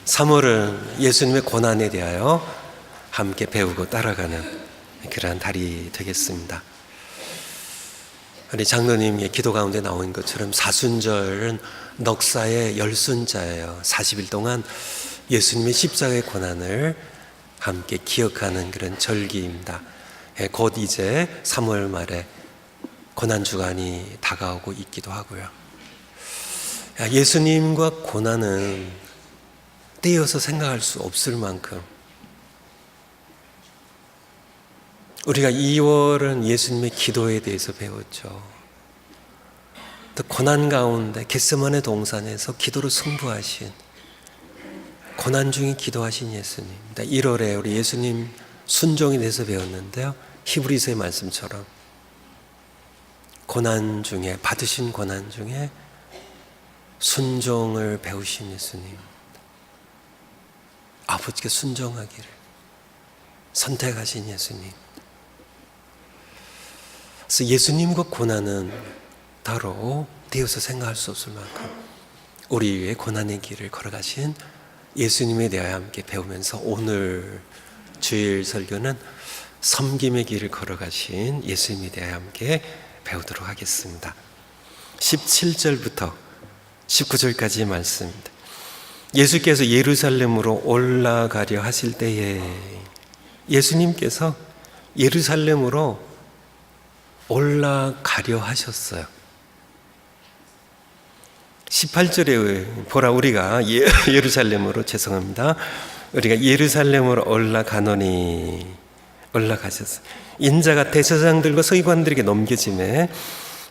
3월은 예수님의 고난에 대하여 함께 배우고 따라가는 그러한 달이 되겠습니다. 우리 장로님의 기도 가운데 나온 것처럼 사순절은 넉사의 열순자예요. 40일 동안 예수님의 십자가의 고난을 함께 기억하는 그런 절기입니다. 곧 이제 3월 말에 고난주간이 다가오고 있기도 하고요. 예수님과 고난은 떼어서 생각할 수 없을 만큼 우리가 2월은 예수님의 기도에 대해서 배웠죠. 또 고난 가운데 겟세마네 동산에서 기도로 승부하신, 고난 중에 기도하신 예수님. 1월에 우리 예수님 순종에 대해서 배웠는데요, 히브리서의 말씀처럼 고난 중에, 받으신 고난 중에 순종을 배우신 예수님, 아버지께 순종하기를 선택하신 예수님. 그래서 예수님과 고난은 따로 떼어서 생각할 수 없을 만큼 우리 위해 고난의 길을 걸어가신 예수님에 대하여 함께 배우면서, 오늘 주일 설교는 섬김의 길을 걸어가신 예수님에 대하여 함께 배우도록 하겠습니다. 17절부터 19절까지의 말씀입니다. 예수께서 예루살렘으로 올라가려 하실 때에, 예수님께서 예루살렘으로 올라가려 하셨어요. 18절에 보라, 우리가 예루살렘으로, 죄송합니다, 우리가 예루살렘으로 올라가노니, 올라가셨어요. 인자가 대제사장들과 서기관들에게 넘겨지매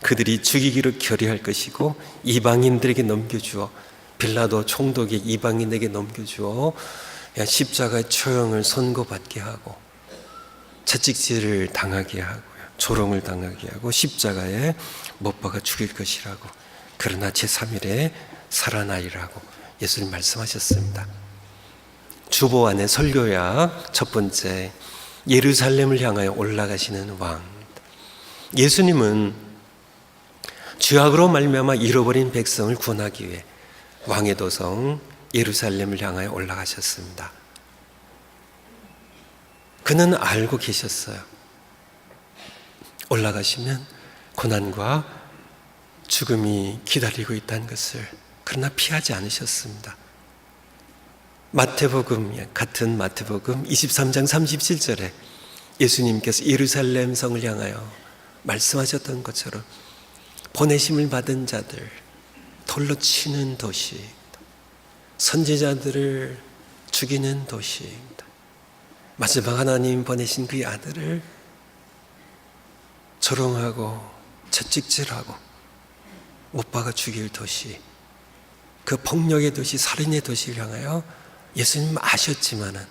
그들이 죽이기로 결의할 것이고 이방인들에게 넘겨주어, 빌라도 총독이 이방인에게 넘겨주어 십자가의 처형을 선고받게 하고 채찍질을 당하게 하고요, 조롱을 당하게 하고 십자가에 못 박아 죽일 것이라고, 그러나 제3일에 살아나리라고 예수님 말씀하셨습니다. 주보 안에 설교약 첫 번째, 예루살렘을 향하여 올라가시는 왕. 예수님은 죄악으로 말미암아 잃어버린 백성을 구원하기 위해 왕의 도성 예루살렘을 향하여 올라가셨습니다. 그는 알고 계셨어요. 올라가시면 고난과 죽음이 기다리고 있다는 것을. 그러나 피하지 않으셨습니다. 마태복음, 같은 마태복음 23장 37절에 예수님께서 예루살렘 성을 향하여 말씀하셨던 것처럼 보내심을 받은 자들, 돌로 치는 도시, 선지자들을 죽이는 도시입니다. 마지막 하나님 보내신 그의 아들을 조롱하고 채찍질하고 못 박아 죽일 도시, 그 폭력의 도시, 살인의 도시를 향하여 예수님 아셨지만은,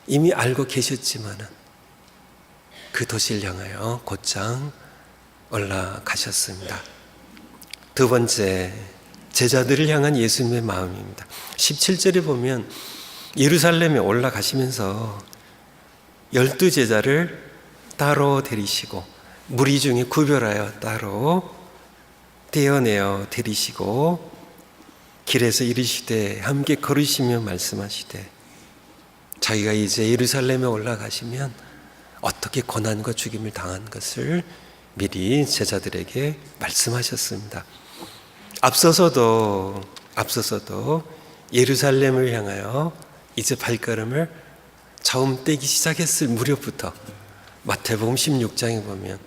이미 알고 계셨지만은 그 도시를 향하여 곧장 올라가셨습니다. 두 번째, 제자들을 향한 예수님의 마음입니다. 17절에 보면 예루살렘에 올라가시면서 12제자를 따로 데리시고 무리 중에 구별하여 따로 떼어내어 데리시고 길에서 이르시되, 함께 걸으시며 말씀하시되, 자기가 이제 예루살렘에 올라가시면 어떻게 고난과 죽임을 당한 것을 미리 제자들에게 말씀하셨습니다. 앞서서도 예루살렘을 향하여 이제 발걸음을 처음 떼기 시작했을 무렵부터 마태복음 16장에 보면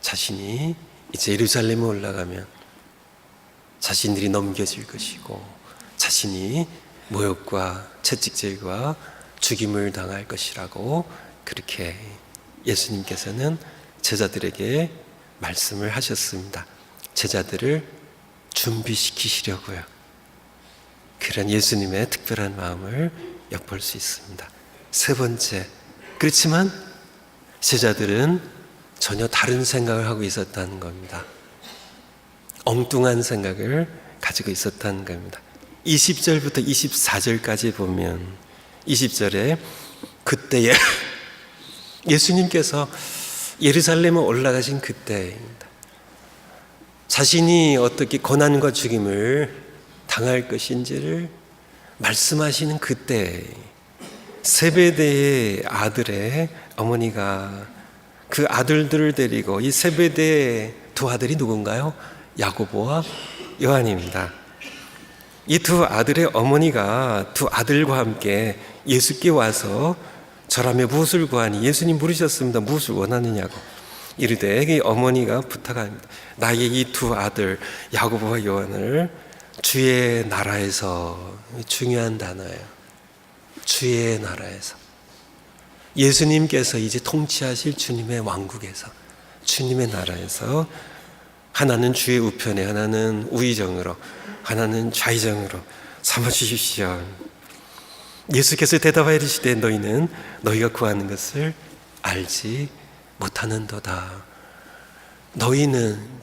자신이 이제 예루살렘에 올라가면 자신들이 넘겨질 것이고 자신이 모욕과 채찍질과 죽임을 당할 것이라고, 그렇게 예수님께서는 제자들에게 말씀을 하셨습니다. 제자들을 준비시키시려고요. 그런 예수님의 특별한 마음을 엿볼 수 있습니다. 세 번째, 그렇지만 제자들은 전혀 다른 생각을 하고 있었다는 겁니다. 엉뚱한 생각을 가지고 있었다는 겁니다. 20절부터 24절까지 보면, 20절에 그때에 예수님께서 예루살렘에 올라가신 그때입니다. 자신이 어떻게 고난과 죽임을 당할 것인지를 말씀하시는 그때 세베대의 아들의 어머니가 그 아들들을 데리고, 이 세베대의 두 아들이 누군가요? 야고보와 요한입니다. 이 두 아들의 어머니가 두 아들과 함께 예수께 와서 저라며 무엇을 구하니? 예수님 물으셨습니다. 무엇을 원하느냐고. 이르되 이 어머니가 부탁합니다. 나의 이 두 아들 야고보와 요한을 주의 나라에서, 중요한 단어예요. 주의 나라에서, 예수님께서 이제 통치하실 주님의 왕국에서, 주님의 나라에서, 하나는 주의 우편에, 하나는 우의정으로, 하나는 좌의정으로 삼아주십시오. 예수께서 대답하여 이르시되 너희는 너희가 구하는 것을 알지 못하는도다. 너희는,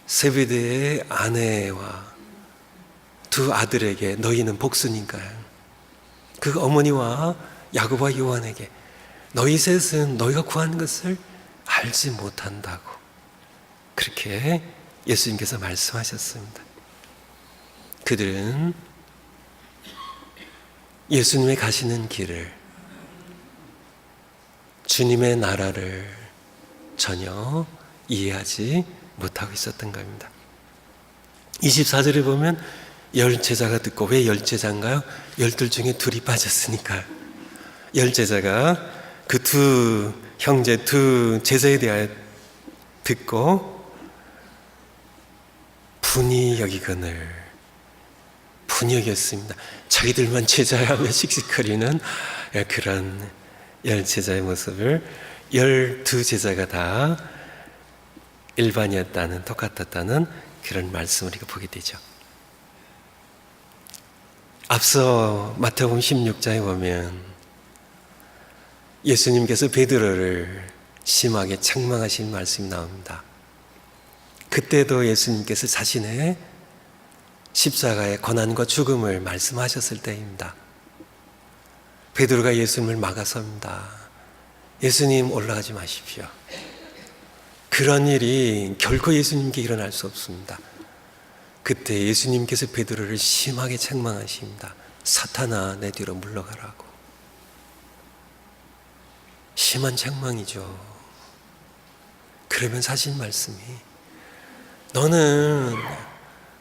세베대의 아내와 두 아들에게 너희는 복수니까요. 그 어머니와 야고보와 요한에게 너희 셋은 너희가 구하는 것을 알지 못한다고, 그렇게 예수님께서 말씀하셨습니다. 그들은 예수님의 가시는 길을, 주님의 나라를 전혀 이해하지 못하고 있었던 겁니다. 24절에 보면 10제자가 듣고, 왜 10제자인가요? 12 중에 둘이 빠졌으니까요. 10제자가 그 두 형제, 두 제자에 대하여 듣고 분이 여기거늘, 분이 여겼습니다. 자기들만 제자라며 씩씩거리는 그런 10제자의 모습을 12제자가 다 일반이었다는, 똑같았다는 그런 말씀을 우리가 보게 되죠. 앞서 마태복음 16장에 보면 예수님께서 베드로를 심하게 책망하신 말씀이 나옵니다. 그때도 예수님께서 자신의 십자가의 고난과 죽음을 말씀하셨을 때입니다. 베드로가 예수님을 막아섭니다. 예수님 올라가지 마십시오. 그런 일이 결코 예수님께 일어날 수 없습니다. 그때 예수님께서 베드로를 심하게 책망하십니다. 사탄아, 내 뒤로 물러가라고. 심한 책망이죠. 그러면서 하신 말씀이, 너는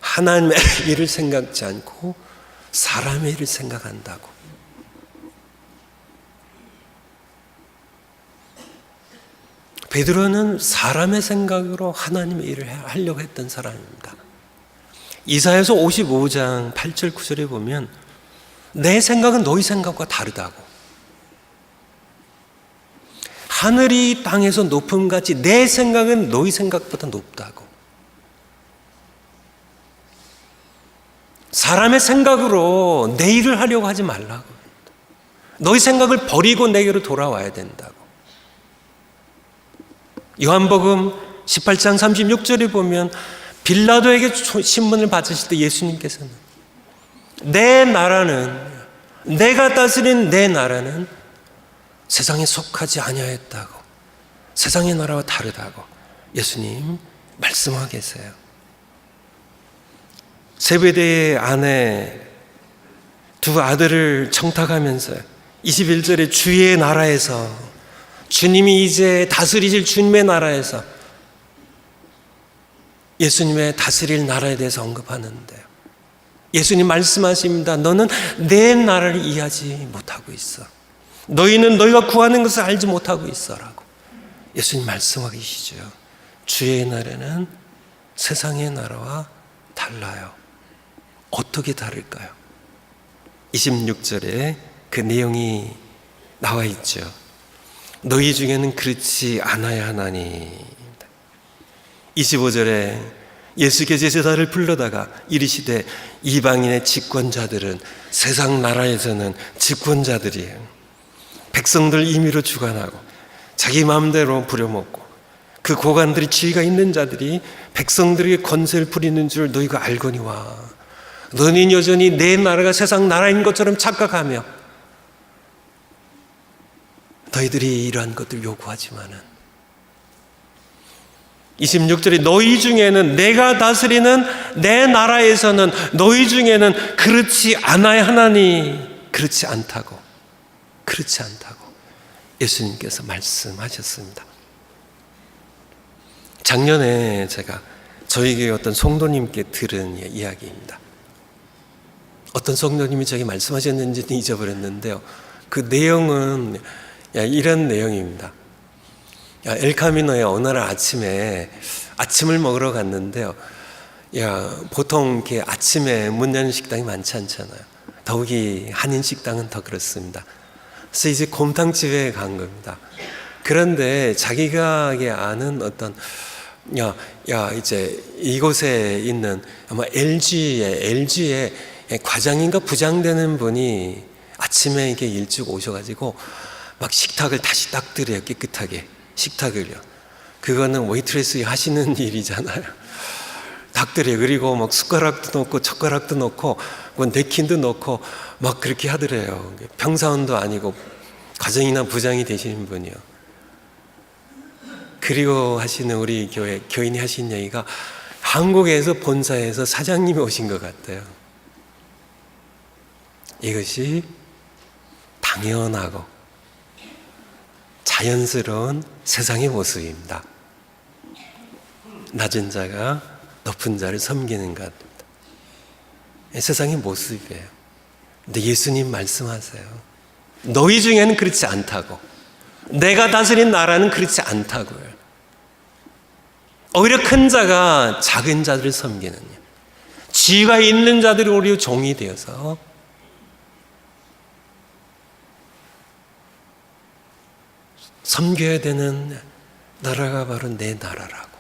하나님의 일을 생각지 않고 사람의 일을 생각한다고. 베드로는 사람의 생각으로 하나님의 일을 하려고 했던 사람입니다. 이사야서 55장 8절 9절에 보면 내 생각은 너희 생각과 다르다고, 하늘이 땅에서 높음같이 내 생각은 너희 생각보다 높다고. 사람의 생각으로 내 일을 하려고 하지 말라고. 너희 생각을 버리고 내게로 돌아와야 된다고. 요한복음 18장 36절에 보면 빌라도에게 신문을 받으실 때 예수님께서는 내 나라는, 내가 다스린 내 나라는 세상에 속하지 아니하였다고, 세상의 나라와 다르다고 예수님 말씀하고 계세요. 세베대의 아내 두 아들을 청탁하면서 21절에 주의 나라에서, 주님이 이제 다스리실 주님의 나라에서, 예수님의 다스릴 나라에 대해서 언급하는데요, 예수님 말씀하십니다. 너는 내 나라를 이해하지 못하고 있어. 너희는 너희가 구하는 것을 알지 못하고 있어라고 예수님 말씀하고 계시죠. 주의 나라는 세상의 나라와 달라요. 어떻게 다를까요? 26절에 그 내용이 나와 있죠. 너희 중에는 그렇지 않아야 하나니. 25절에 예수께서 제자를 불러다가 이르시되 이방인의 집권자들은 세상 나라에서는 집권자들이에요. 백성들 임의로 주관하고 자기 마음대로 부려먹고 그 고관들이 지위가 있는 자들이 백성들에게 권세를 부리는 줄 너희가 알거니와. 너희는 여전히 내 나라가 세상 나라인 것처럼 착각하며 너희들이 이러한 것들 요구하지만은 26절에 너희 중에는 내가 다스리는 내 나라에서는 너희 중에는 그렇지 않아야 하나니 그렇지 않다고 예수님께서 말씀하셨습니다. 작년에 제가 저희 교회 어떤 성도님께 들은 이야기입니다. 어떤 성도님이 저에게 말씀하셨는지는 잊어버렸는데요. 그 내용은 이런 내용입니다. 엘카미노에 어느 날 아침에 아침을 먹으러 갔는데요. 보통 이렇게 아침에 문 여는 식당이 많지 않잖아요. 더욱이 한인 식당은 더 그렇습니다. 그래서 이제 곰탕집에 간 겁니다. 그런데 자기가 아는 어떤 이제 이곳에 있는 아마 LG의 과장인가 부장 되는 분이 아침에 이렇게 일찍 오셔가지고 막 식탁을 다시 닦더래요. 깨끗하게 식탁을요. 그거는 웨이트레스 하시는 일이잖아요. 닦더래요. 그리고 막 숟가락도 넣고 젓가락도 넣고 냅킨도 넣고 막 그렇게 하더래요. 평사원도 아니고 과장이나 부장이 되시는 분이요. 그리고 하시는 우리 교회 교인이 하신 얘기가 한국에서 본사에서 사장님이 오신 것 같아요. 이것이 당연하고 자연스러운 세상의 모습입니다. 낮은 자가 높은 자를 섬기는 것, 세상의 모습이에요. 근데 예수님 말씀하세요. 너희 중에는 그렇지 않다고. 내가 다스린 나라는 그렇지 않다고요. 오히려 큰 자가 작은 자들을 섬기는, 지위가 있는 자들이 오히려 종이 되어서 섬겨야 되는 나라가 바로 내 나라라고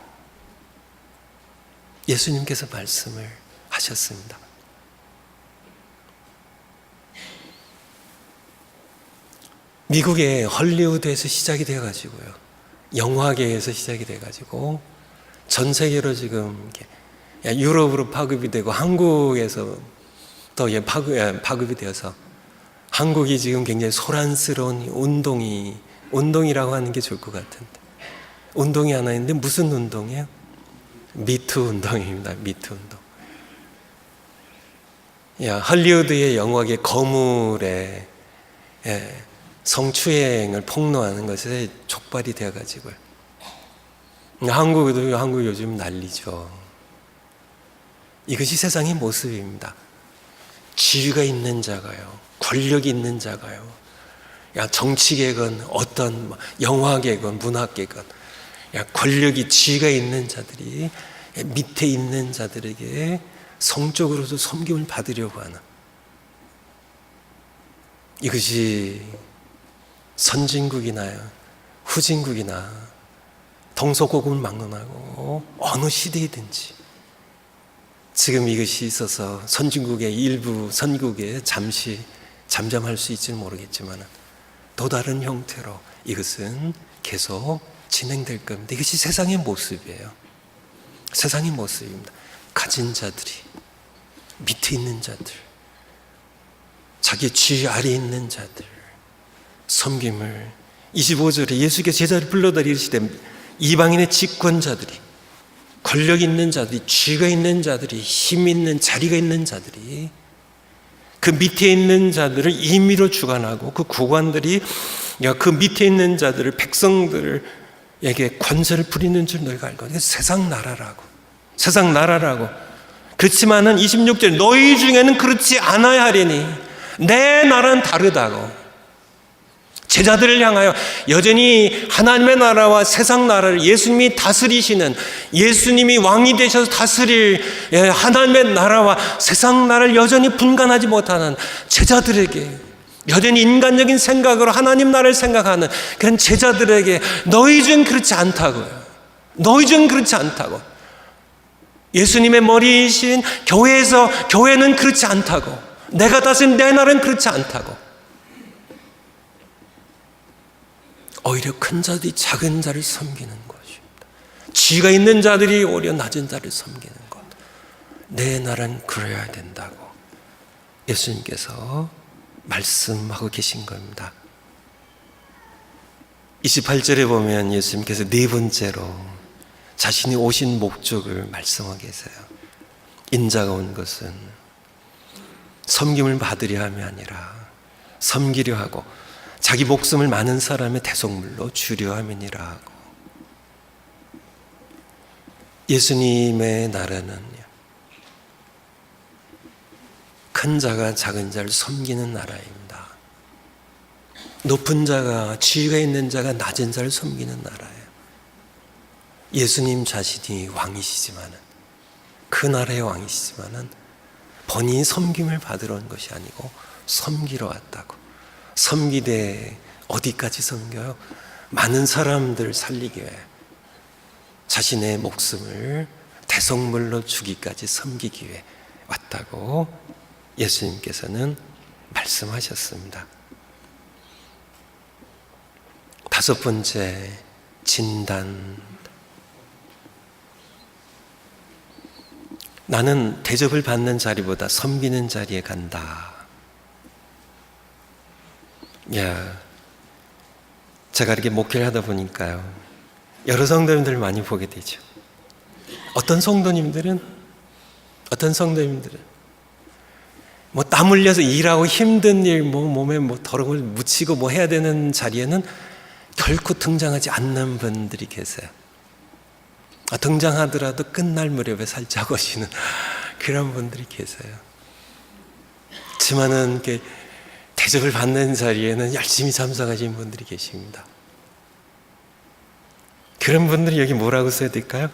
예수님께서 말씀을 하셨습니다. 미국의 헐리우드에서 시작이 되어가지고요, 영화계에서 시작이 돼가지고 전 세계로 지금 유럽으로 파급이 되고 한국에서 또 파급이 되어서 한국이 지금 굉장히 소란스러운 운동이라고 하는 게 좋을 것 같은데, 운동이 하나 있는데 무슨 운동이에요? 미투 운동입니다. 미투 운동. 할리우드의 영화계 거물에 성추행을 폭로하는 것에 촉발이 되어가지고요. 한국 요즘 난리죠. 이것이 세상의 모습입니다. 지위가 있는 자가요, 권력이 있는 자가요, 정치계건 어떤 영화계건 문화계건 권력이 지위가 있는 자들이 밑에 있는 자들에게 성적으로도 섬김을 받으려고 하는, 이것이 선진국이나 후진국이나 동서고금을 막론하고 어느 시대이든지 지금 이것이 있어서 선진국의 일부 선국에 잠시 잠잠할 수 있지는 모르겠지만 또 다른 형태로 이것은 계속 진행될 겁니다. 이것이 세상의 모습이에요. 세상의 모습입니다. 가진 자들이, 밑에 있는 자들, 자기 지위 아래 있는 자들 섬김을, 25절에 예수께서 제자를 불러다 이르시되 이방인의 집권자들이, 권력 있는 자들이, 지위가 있는 자들이, 힘 있는 자리가 있는 자들이 그 밑에 있는 자들을 임의로 주관하고 그 구관들이 그 밑에 있는 자들을, 백성들에게 권세를 부리는 줄 너희가 알고. 세상 나라라고. 그렇지만은 26절 너희 중에는 그렇지 않아야 하리니 내 나라는 다르다고. 제자들을 향하여 여전히 하나님의 나라와 세상 나라를 예수님이 다스리시는, 예수님이 왕이 되셔서 다스릴 하나님의 나라와 세상 나라를 여전히 분간하지 못하는 제자들에게, 여전히 인간적인 생각으로 하나님 나라를 생각하는 그런 제자들에게 너희 중 그렇지 않다고요. 너희 중 그렇지 않다고. 예수님의 머리이신 교회는 그렇지 않다고. 내가 다스린 내 나라는 그렇지 않다고. 오히려 큰 자들이 작은 자를 섬기는 것입니다. 지위가 있는 자들이 오히려 낮은 자를 섬기는 것. 내 나라는 그래야 된다고 예수님께서 말씀하고 계신 겁니다. 28절에 보면 예수님께서 네 번째로 자신이 오신 목적을 말씀하고 계세요. 인자가 온 것은 섬김을 받으려 함이 아니라 섬기려 하고 자기 목숨을 많은 사람의 대속물로 주려 함이니라 하고, 예수님의 나라는 큰 자가 작은 자를 섬기는 나라입니다. 높은 자가, 지위가 있는 자가 낮은 자를 섬기는 나라예요. 예수님 자신이 왕이시지만은, 그 나라의 왕이시지만은 본인이 섬김을 받으러 온 것이 아니고 섬기러 왔다고. 섬기되 어디까지 섬겨요? 많은 사람들 살리기 위해 자신의 목숨을 대속물로 주기까지 섬기기 위해 왔다고 예수님께서는 말씀하셨습니다. 다섯 번째, 진단. 나는 대접을 받는 자리보다 섬기는 자리에 간다. 제가 이렇게 목회를 하다 보니까요, 여러 성도님들을 많이 보게 되죠. 어떤 성도님들은 뭐 땀 흘려서 일하고 힘든 일, 몸에 더러운 걸 묻히고 해야 되는 자리에는 결코 등장하지 않는 분들이 계세요. 등장하더라도 끝날 무렵에 살짝 오시는 그런 분들이 계세요. 그렇지만은 이렇게 대접을 받는 자리에는 열심히 참석하시는 분들이 계십니다. 그런 분들이 여기 뭐라고 써야 될까요?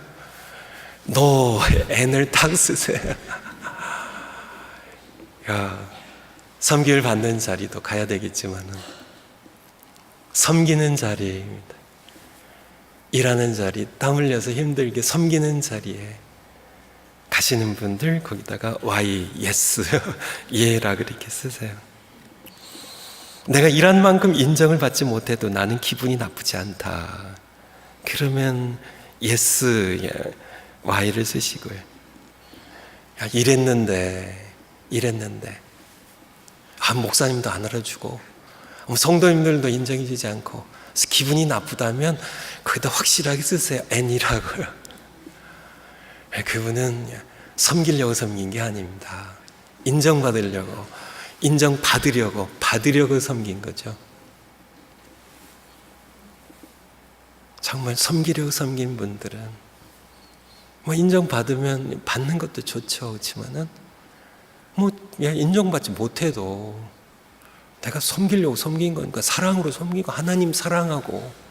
너 N을 딱 쓰세요. 섬김을 받는 자리도 가야 되겠지만은 섬기는 자리입니다. 일하는 자리, 땀 흘려서 힘들게 섬기는 자리에 가시는 분들, 거기다가 Y, yes, 예라 그렇게 쓰세요. 내가 일한 만큼 인정을 받지 못해도 나는 기분이 나쁘지 않다. 그러면 yes, Y를 쓰시고요. 일했는데 목사님도 안 알아주고 성도님들도 인정해 주지 않고 기분이 나쁘다면 거기다 확실하게 쓰세요. N이라고요. 그분은 섬기려고 섬긴 게 아닙니다. 인정받으려고 섬긴 거죠. 정말 섬기려고 섬긴 분들은 인정받으면 받는 것도 좋죠. 그렇지만은 인정받지 못해도 내가 섬기려고 섬긴 거니까, 사랑으로 섬기고 하나님 사랑하고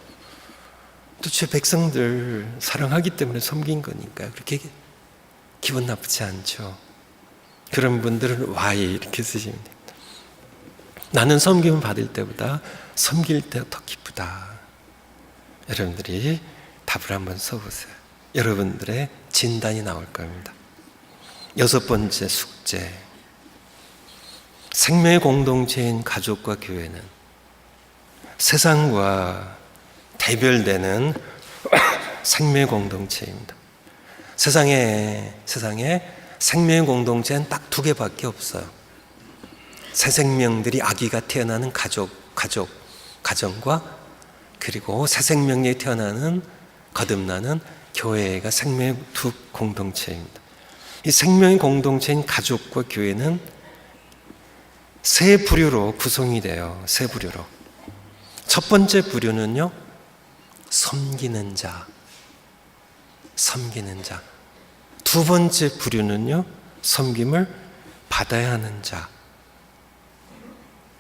또 제 백성들 사랑하기 때문에 섬긴 거니까 그렇게 기분 나쁘지 않죠. 그런 분들은 Y 이렇게 쓰시면 됩니다. 나는 섬김을 받을 때보다 섬길 때 더 기쁘다. 여러분들이 답을 한번 써보세요. 여러분들의 진단이 나올 겁니다. 여섯 번째 숙제. 생명의 공동체인 가족과 교회는 세상과 대별되는 생명의 공동체입니다. 세상에 생명의 공동체는 딱 두 개밖에 없어요. 새 생명들이 아기가 태어나는 가정과, 그리고 새 생명이 태어나는 거듭나는 교회가 생명의 두 공동체입니다. 이 생명의 공동체인 가족과 교회는 세 부류로 구성이 돼요. 세 부류로. 첫 번째 부류는요, 섬기는 자. 두 번째 부류는요, 섬김을 받아야 하는 자.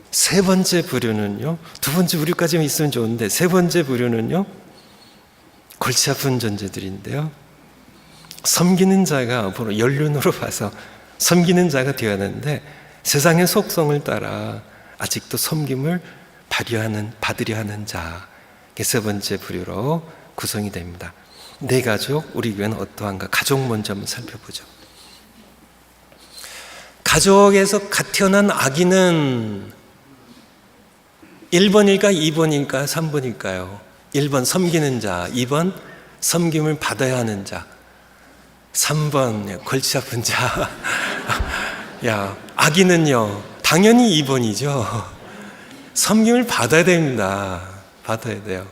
세 번째 부류는요, 두 번째 부류까지만 있으면 좋은데, 세 번째 부류는요, 골치 아픈 존재들인데요, 섬기는 자가 앞으로 연륜으로 봐서 섬기는 자가 되어야 하는데, 세상의 속성을 따라 아직도 섬김을 받으려 하는 자. 세 번째 부류로 구성이 됩니다. 내 가족, 우리 교회는 어떠한가? 가족 먼저 한번 살펴보죠. 가족에서 태어난 아기는 1번일까 2번일까 3번일까요? 1번 섬기는 자, 2번 섬김을 받아야 하는 자, 3번 골치 아픈 자. 아기는요, 당연히 2번이죠. 섬김을 받아야 됩니다. 받아야 돼요.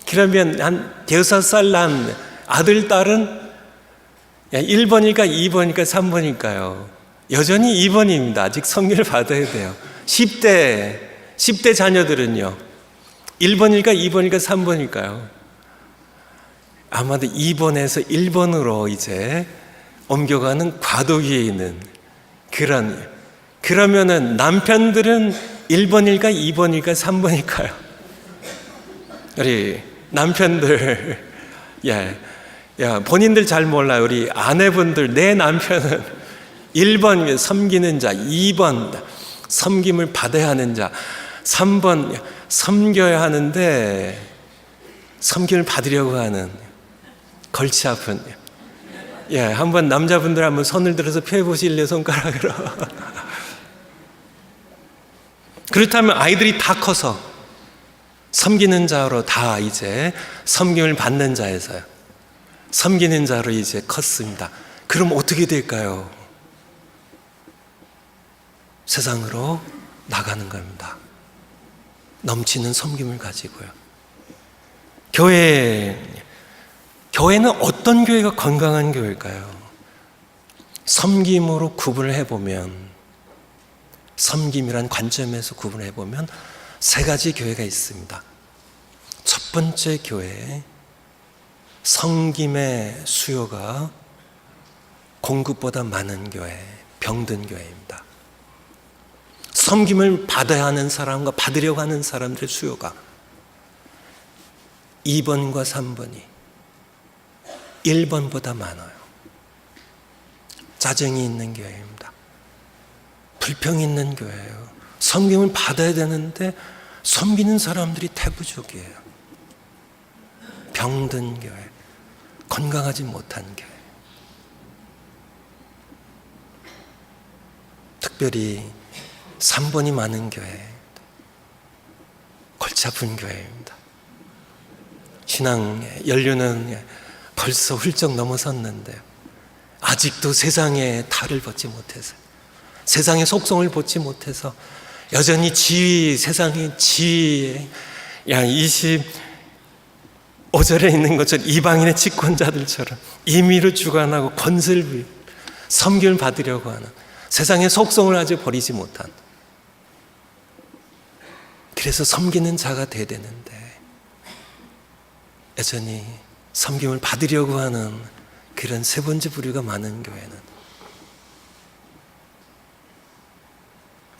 그러면 한 6살 난 아들, 딸은 1번일까 2번일까 3번일까요? 여전히 2번입니다. 아직 성기를 받아야 돼요. 10대 자녀들은요, 1번일까 2번일까 3번일까요? 아마도 2번에서 1번으로 이제 옮겨가는 과도기에 있는 그러면은 남편들은 1번일까 2번일까 3번일까요? 우리 남편들, 본인들 잘 몰라요. 우리 아내분들, 내 남편은 1번 섬기는 자, 2번 섬김을 받아야 하는 자, 3번 섬겨야 하는데 섬김을 받으려고 하는 골치 아픈. 한번 남자분들 한번 손을 들어서 펴 보실래요? 손가락으로. 그렇다면 아이들이 다 커서 섬기는 자로 다 이제 섬김을 받는 자에서요, 섬기는 자로 이제 컸습니다. 그럼 어떻게 될까요? 세상으로 나가는 겁니다. 넘치는 섬김을 가지고요. 교회는 어떤 교회가 건강한 교회일까요? 섬김으로 구분을 해보면, 섬김이란 관점에서 구분을 해보면 세 가지 교회가 있습니다. 첫 번째 교회, 섬김의 수요가 공급보다 많은 교회, 병든 교회입니다. 섬김을 받아야 하는 사람과 받으려고 하는 사람들의 수요가 2번과 3번이 1번보다 많아요. 짜증이 있는 교회입니다. 불평이 있는 교회예요. 섬김을 받아야 되는데 섬기는 사람들이 태부족이에요. 병든 교회, 건강하지 못한 교회. 특별히 3번이 많은 교회, 골치 아픈 교회입니다. 신앙 연륜은 벌써 훌쩍 넘어섰는데요, 아직도 세상의 탈을 벗지 못해서, 세상의 속성을 벗지 못해서 여전히 세상의 지위에 25절에 있는 것처럼 이방인의 집권자들처럼 임의로 주관하고 권세를 부리고 섬김을 받으려고 하는, 세상의 속성을 아직 버리지 못한, 그래서 섬기는 자가 돼야 되는데 여전히 섬김을 받으려고 하는 그런 세 번째 부류가 많은 교회는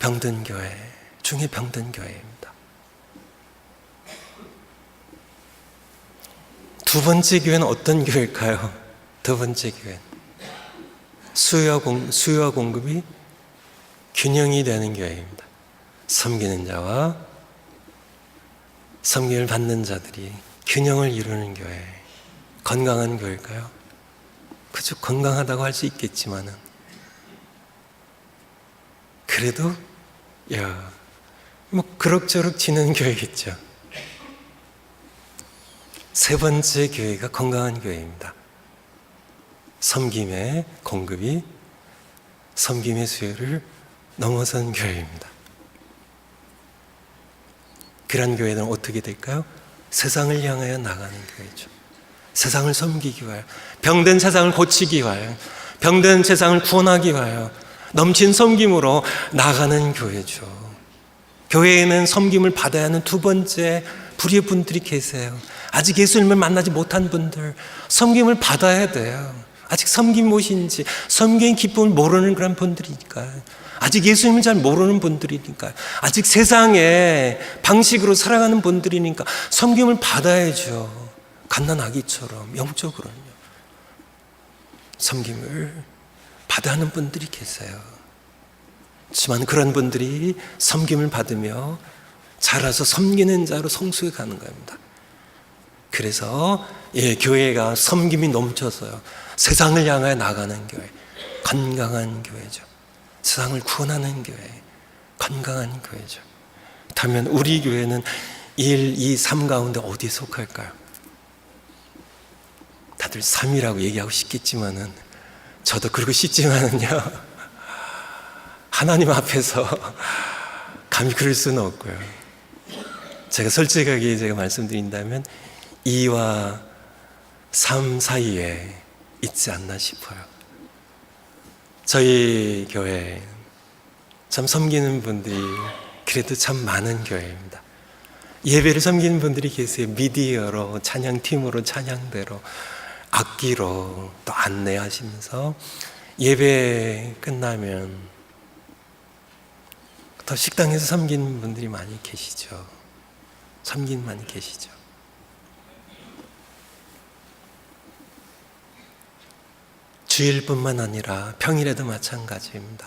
병든 교회 중에 병든 교회입니다. 두 번째 교회는 어떤 교회일까요? 두 번째 교회는 수요와 공급이 균형이 되는 교회입니다. 섬기는 자와 섬김을 받는 자들이 균형을 이루는 교회, 건강한 교회일까요? 그저 건강하다고 할 수 있겠지만은, 그래도 그럭저럭 지는 교회겠죠. 세 번째 교회가 건강한 교회입니다. 섬김의 공급이 섬김의 수요를 넘어선 교회입니다. 그런 교회는 어떻게 될까요? 세상을 향하여 나가는 교회죠. 세상을 섬기기 위하여, 병든 세상을 고치기 위하여, 병든 세상을 구원하기 위하여 넘친 섬김으로 나가는 교회죠. 교회에는 섬김을 받아야 하는 두 번째 부류의 분들이 계세요. 아직 예수님을 만나지 못한 분들, 섬김을 받아야 돼요. 아직 섬김 무엇인지, 섬김의 기쁨을 모르는 그런 분들이니까요. 아직 예수님을 잘 모르는 분들이니까요. 아직 세상의 방식으로 살아가는 분들이니까 섬김을 받아야죠. 갓난아기처럼 영적으로는요. 섬김을 받아야 하는 분들이 계세요. 하지만 그런 분들이 섬김을 받으며 자라서 섬기는 자로 성숙해 가는 겁니다. 그래서 교회가 섬김이 넘쳐서요, 세상을 향하여 나가는 교회, 건강한 교회죠. 세상을 구원하는 교회, 건강한 교회죠. 그렇다면 우리 교회는 1, 2, 3 가운데 어디에 속할까요? 다들 3이라고 얘기하고 싶겠지만은, 저도 그러고 싶지만은요, 하나님 앞에서 감히 그럴 수는 없고요. 제가 솔직하게 말씀드린다면 2와 삶 사이에 있지 않나 싶어요. 저희 교회 참 섬기는 분들이 그래도 참 많은 교회입니다. 예배를 섬기는 분들이 계세요. 미디어로, 찬양팀으로, 찬양대로, 악기로 또 안내하시면서 예배 끝나면 또 식당에서 섬기는 분들이 많이 계시죠. 섬기는 많이 계시죠. 주일뿐만 아니라 평일에도 마찬가지입니다.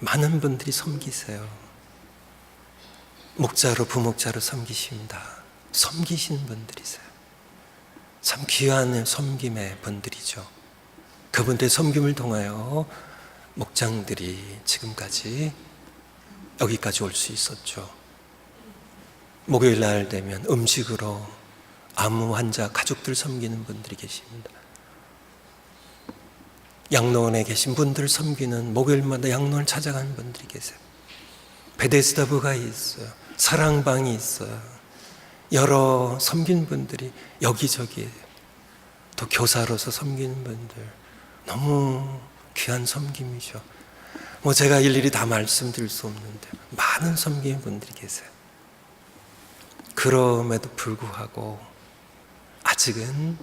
많은 분들이 섬기세요. 목자로, 부목자로 섬기십니다. 섬기신 분들이세요. 참 귀한 섬김의 분들이죠. 그분들의 섬김을 통하여 목장들이 지금까지 여기까지 올 수 있었죠. 목요일 날 되면 음식으로 암 환자 가족들 섬기는 분들이 계십니다. 양로원에 계신 분들을 섬기는 목요일마다 양로원을 찾아가는 분들이 계세요. 베데스다부가 있어요. 사랑방이 있어요. 여러 섬기는 분들이 여기저기, 또 교사로서 섬기는 분들, 너무 귀한 섬김이죠. 제가 일일이 다 말씀드릴 수 없는데 많은 섬기는 분들이 계세요. 그럼에도 불구하고 아직은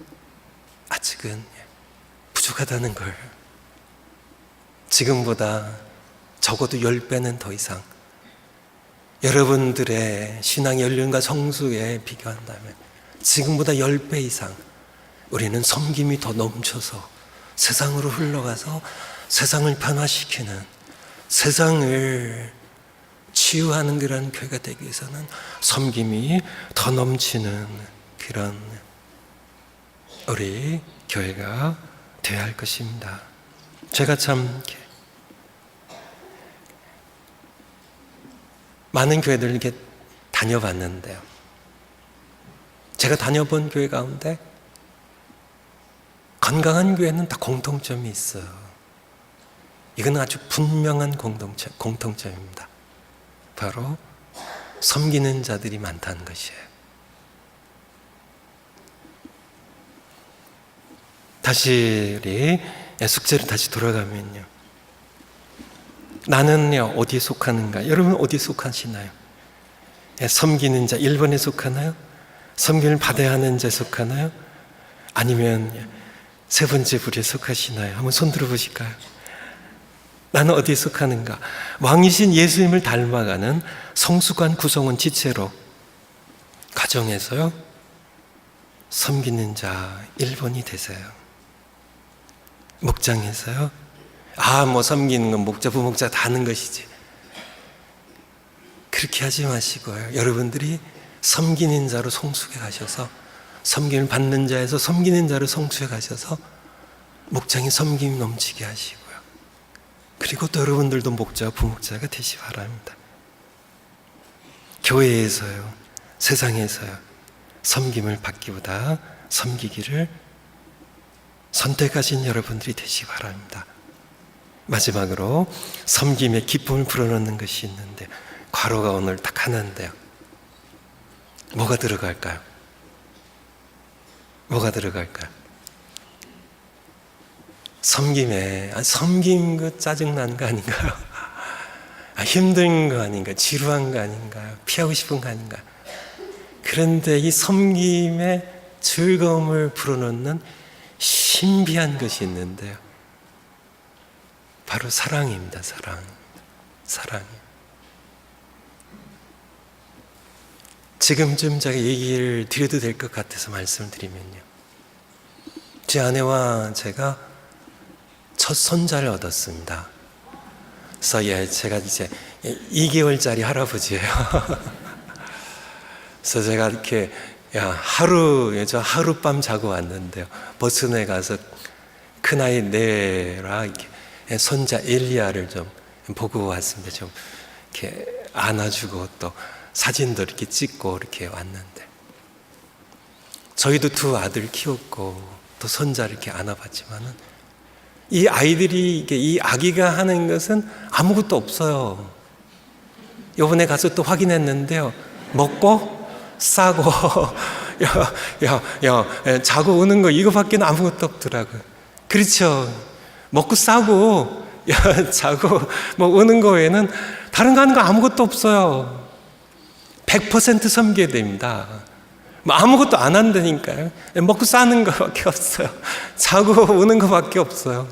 부족하다는 걸, 지금보다 적어도 10배는 더 이상, 여러분들의 신앙의 연륜과 성숙에 비교한다면 지금보다 10배 이상 우리는 섬김이 더 넘쳐서 세상으로 흘러가서 세상을 변화시키는, 세상을 치유하는 그런 교회가 되기 위해서는 섬김이 더 넘치는 그런 우리 교회가 되어야 할 것입니다. 제가 참 많은 교회들 이렇게 다녀봤는데요. 제가 다녀본 교회 가운데 건강한 교회는 다 공통점이 있어요. 이건 아주 분명한 공통점입니다. 바로 섬기는 자들이 많다는 것이에요. 다시 우리 숙제로 다시 돌아가면요. 나는요 어디에 속하는가? 여러분 어디에 속하시나요? 섬기는 자 1번에 속하나요? 섬김을 받아야 하는 자에 속하나요? 아니면 세 번째 부류에 속하시나요? 한번 손 들어보실까요? 나는 어디에 속하는가? 왕이신 예수님을 닮아가는 성숙한 구성원 지체로 가정에서요 섬기는 자 1번이 되세요. 목장에서요 섬기는 건 목자, 부목자 다 하는 것이지, 그렇게 하지 마시고요, 여러분들이 섬기는 자로 성숙해 가셔서, 섬김을 받는 자에서 섬기는 자로 성숙해 가셔서 목장에 섬김이 넘치게 하시고요, 그리고 또 여러분들도 목자, 부목자가 되시 바랍니다. 교회에서요, 세상에서요 섬김을 받기보다 섬기기를 선택하신 여러분들이 되시기 바랍니다. 마지막으로 섬김의 기쁨을 불어넣는 것이 있는데, 괄호가 오늘 딱 하나인데요. 뭐가 들어갈까요? 뭐가 들어갈까요? 섬김 그 짜증나는 거 아닌가요? 힘든 거 아닌가요? 지루한 거 아닌가요? 피하고 싶은 거 아닌가요? 그런데 이 섬김의 즐거움을 불어넣는 신비한 것이 있는데요. 바로 사랑입니다. 사랑. 지금쯤 제가 얘기를 드려도 될 것 같아서 말씀을 드리면요. 제 아내와 제가 첫 손자를 얻었습니다. 그래서 제가 이제 2개월짜리 할아버지예요. 그래서 제가 이렇게 하룻밤 자고 왔는데요. 버스너에 가서 큰아이 네라 이렇게 손자 엘리야를 좀 보고 왔습니다. 좀 이렇게 안아주고 또 사진도 이렇게 찍고 이렇게 왔는데, 저희도 두 아들 키웠고 또 손자를 이렇게 안아봤지만은 이 아이들이 이 아기가 하는 것은 아무것도 없어요. 이번에 가서 또 확인했는데요. 먹고 싸고 자고 오는 거 이거밖에 아무것도 없더라고요. 그렇죠. 먹고 싸고 자고 뭐 오는 거 외에는 다른 거 하는 거 아무것도 없어요. 100% 섬겨야 됩니다. 뭐 아무것도 안 한다니까요. 먹고 싸는 거밖에 없어요. 자고 오는 거밖에 없어요.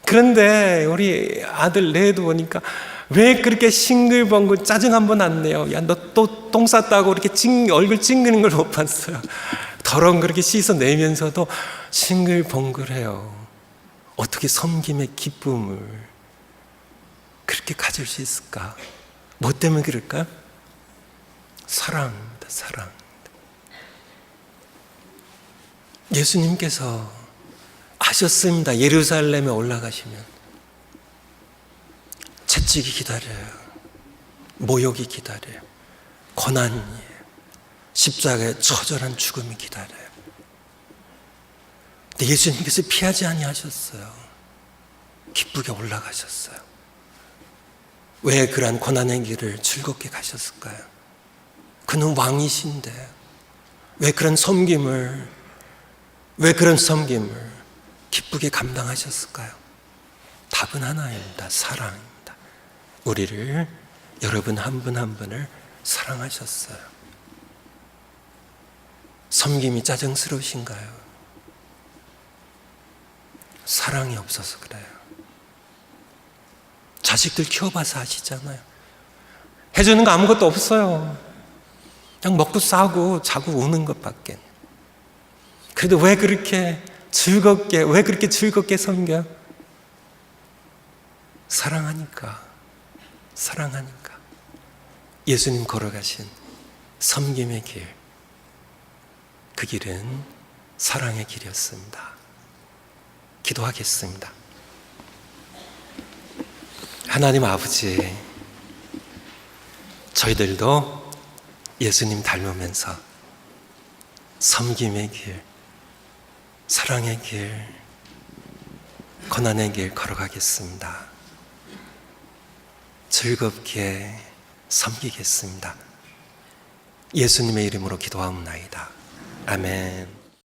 그런데 우리 아들 레도 보니까 왜 그렇게 싱글벙글 짜증 한번 안 내요? 야, 너 또 똥 쌌다고 이렇게 얼굴 찡그는 걸 못 봤어요. 더러운 그렇게 씻어내면서도 싱글벙글해요. 어떻게 섬김의 기쁨을 그렇게 가질 수 있을까? 뭐 때문에 그럴까요? 사랑입니다. 사랑. 예수님께서 아셨습니다. 예루살렘에 올라가시면 채찍이 기다려요. 모욕이 기다려요. 고난이에요. 십자가의 처절한 죽음이 기다려요. 근데 예수님께서 피하지 아니하셨어요. 기쁘게 올라가셨어요. 왜 그러한 고난의 길을 즐겁게 가셨을까요? 그는 왕이신데 왜 그런 섬김을 기쁘게 감당하셨을까요? 답은 하나입니다. 사랑입니다. 우리를, 여러분 한 분 한 분을 사랑하셨어요. 섬김이 짜증스러우신가요? 사랑이 없어서 그래요. 자식들 키워봐서 아시잖아요. 해주는 거 아무것도 없어요. 그냥 먹고 싸고 자고 우는 것밖에. 그래도 왜 그렇게 즐겁게 섬겨? 사랑하니까. 예수님 걸어가신 섬김의 길, 그 길은 사랑의 길이었습니다. 기도하겠습니다. 하나님 아버지, 저희들도 예수님 닮으면서 섬김의 길, 사랑의 길, 고난의 길 걸어가겠습니다. 즐겁게 섬기겠습니다. 예수님의 이름으로 기도하옵나이다. 아멘.